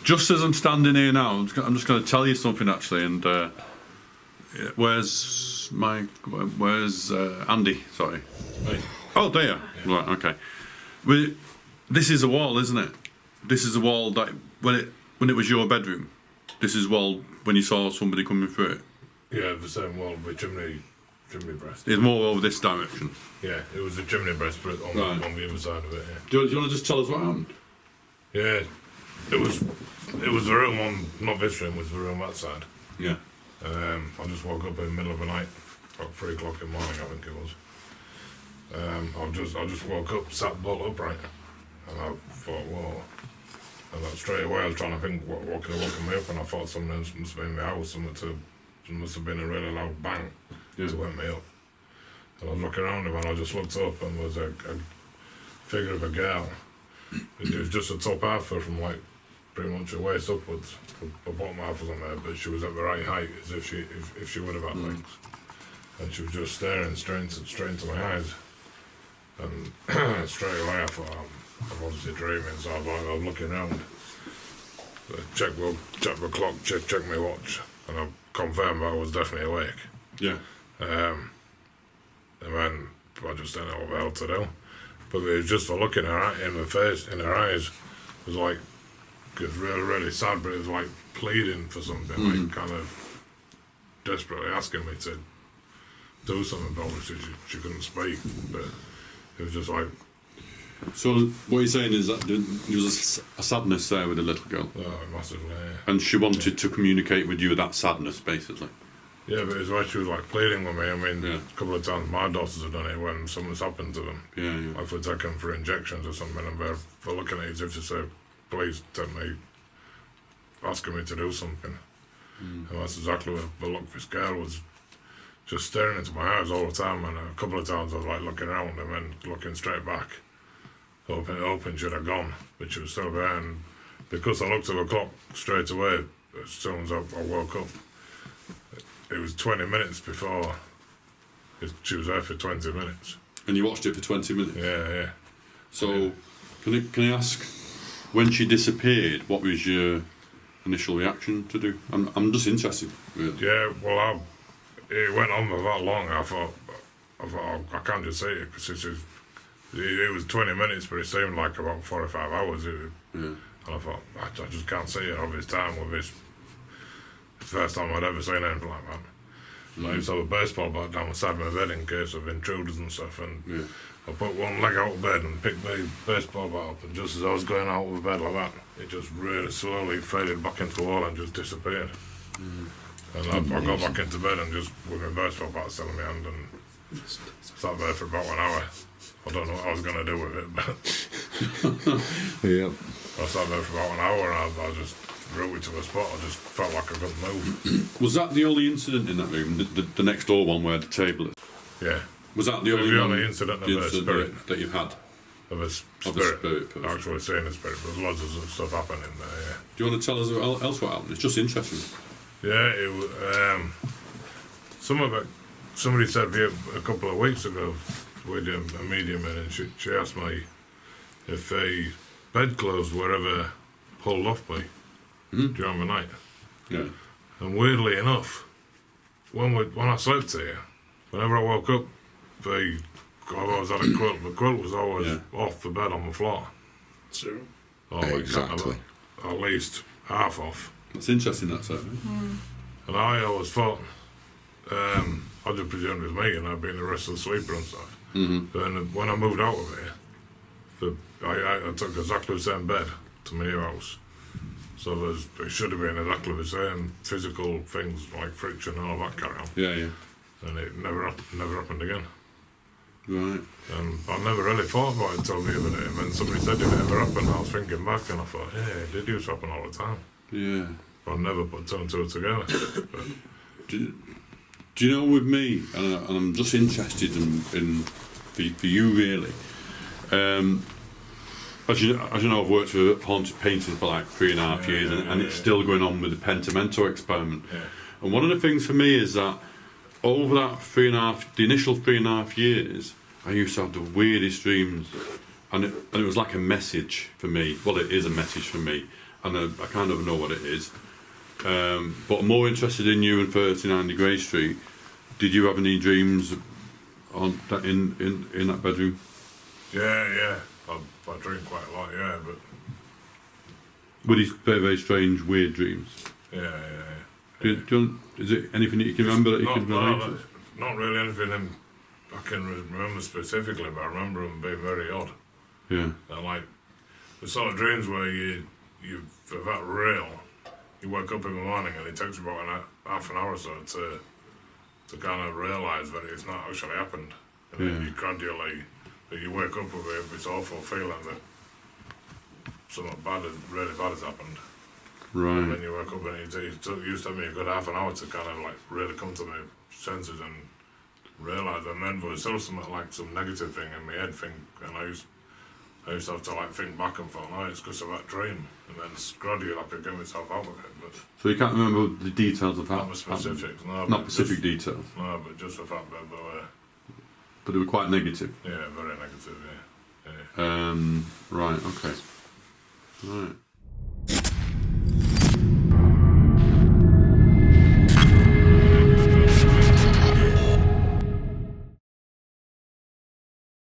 Just as I'm standing here now, I'm just going to tell you something actually. And where's Andy? Sorry. Hey. Oh, there. Yeah. Right. Okay. This is a wall, isn't it? This is a wall that when it was your bedroom. This is a wall when you saw somebody coming through it. Yeah, the same wall with chimney breast. It's more over this direction. Yeah, it was the chimney breast, but on the other side of it. Yeah. Do you want to just tell us what happened? Yeah, it was the room on, not this room, it was the room outside. Yeah. I just woke up in the middle of the night, about 3 o'clock in the morning, I think it was. I just woke up, sat bolt upright, and I thought, whoa. And then straight away I was trying to think what could have woken me up, and I thought something else must have been in the house, must have been a really loud bang to wake me up. And I was looking around him, and I just looked up, and there was a figure of a girl. It was just a top half her from like pretty much her waist upwards. Her bottom half was on there, but she was at the right height, as if she would have had legs. And she was just staring straight into my eyes. And straight away I thought, I'm obviously dreaming, so I was looking around. Check the clock, check my watch, and I confirmed I was definitely awake. Yeah. And then I just didn't know what the hell to do. But it was just a look in her face, in her eyes, it was like, it was really, really sad, but it was like pleading for something, like kind of desperately asking me to do something, but obviously she couldn't speak, but it was just like... So what you're saying is that there was a sadness there with the little girl? Oh, massively, yeah. And she wanted to communicate with you with that sadness, basically? Yeah, but it's why she was like pleading with me. I mean, a couple of times my daughters have done it when something's happened to them. Yeah. Like if we take them for injections or something, and they're looking at you as if to say, please take me, asking me to do something. And that's exactly what the look this girl was, just staring into my eyes all the time, and a couple of times I was like looking around and then looking straight back, hoping she'd have gone, but she was still there. And because I looked at the clock straight away, as soon as I woke up, it was 20 minutes before she was there for 20 minutes. And you watched it for 20 minutes? Yeah. So, can I ask, when she disappeared, what was your initial reaction to do? I'm just interested, really. Yeah, well, it went on for that long. I thought I can't just say it, because it was 20 minutes, but it seemed like about 45 hours. And I thought, I just can't see it over this time with this. It's the first time I'd ever seen anything like that. I used to have a baseball bat down the side of my bed in case of intruders and stuff, and I put one leg out of bed and picked the baseball bat up, and just as I was going out of bed like that, it just really slowly faded back into the wall and just disappeared. And I got back into bed and just with my baseball bat still in my hand and sat there for about an hour. I don't know what I was going to do with it, but I sat there for about an hour, and I just rooted to a spot. I just felt like I couldn't move. Was that the only incident in that room, the next door one where the table is? Yeah. Was that the only incident of a spirit that you've had? Of a spirit actually seeing a spirit. There's loads of stuff happening there, yeah. Do you want to tell us what else what happened? It's just interesting. Yeah, it was, some of it, somebody said a couple of weeks ago, with a medium in, and she asked me if a bedclothes were ever pulled off me during the night. Yeah. And weirdly enough, when I slept here, whenever I woke up, I always had a quilt. The quilt was always off the bed on the floor. True. Exactly. At least half off. That's interesting, that's it. And I always thought, I just presumed it was me, and I'd been the rest of the sleeper and stuff. But then when I moved out of here, I took exactly the same bed to my new house. So it should have been exactly the same physical things like friction and all that carry on. Yeah. And it never happened again. Right. And I never really thought about it until the other day. And then somebody said it never happened. I was thinking back, and I thought, yeah, it did used to happen all the time. Yeah. But I never put two and two together. Do you know, with me, and I'm just interested in for you really, as you know, I've worked with haunted painters for like 3.5 years, and it's still going on with the Pentimento experiment. Yeah. And one of the things for me is that over that the initial 3.5 years, I used to have the weirdest dreams, and it was like a message for me. Well, it is a message for me, and I kind of know what it is. But I'm more interested in you and 39 Grey Street. Did you have any dreams on that in that bedroom? Yeah. I dream quite a lot, yeah, but... Were these very, very strange, weird dreams? Yeah. Is it anything that you can remember that you can relate to? Not really anything I can remember specifically, but I remember them being very odd. Yeah. And like the sort of dreams where you for that real, you wake up in the morning and it takes about half an hour or so to kind of realise that it's not actually happened. And then you gradually, you wake up with this awful feeling that something really bad has happened. Right. And then you wake up and it used to take me a good half an hour to kind of like really come to my senses and realise. And then there was still something like some negative thing in my head and I used to have to like think back and thought, no, it's because of that dream. And then gradually I could get myself out of it. But so you can't remember the details of how? not the specifics, no. Not specific details. No, but just the fact that they were. But they were quite negative. Yeah, very negative. Yeah. Right. Okay. Right.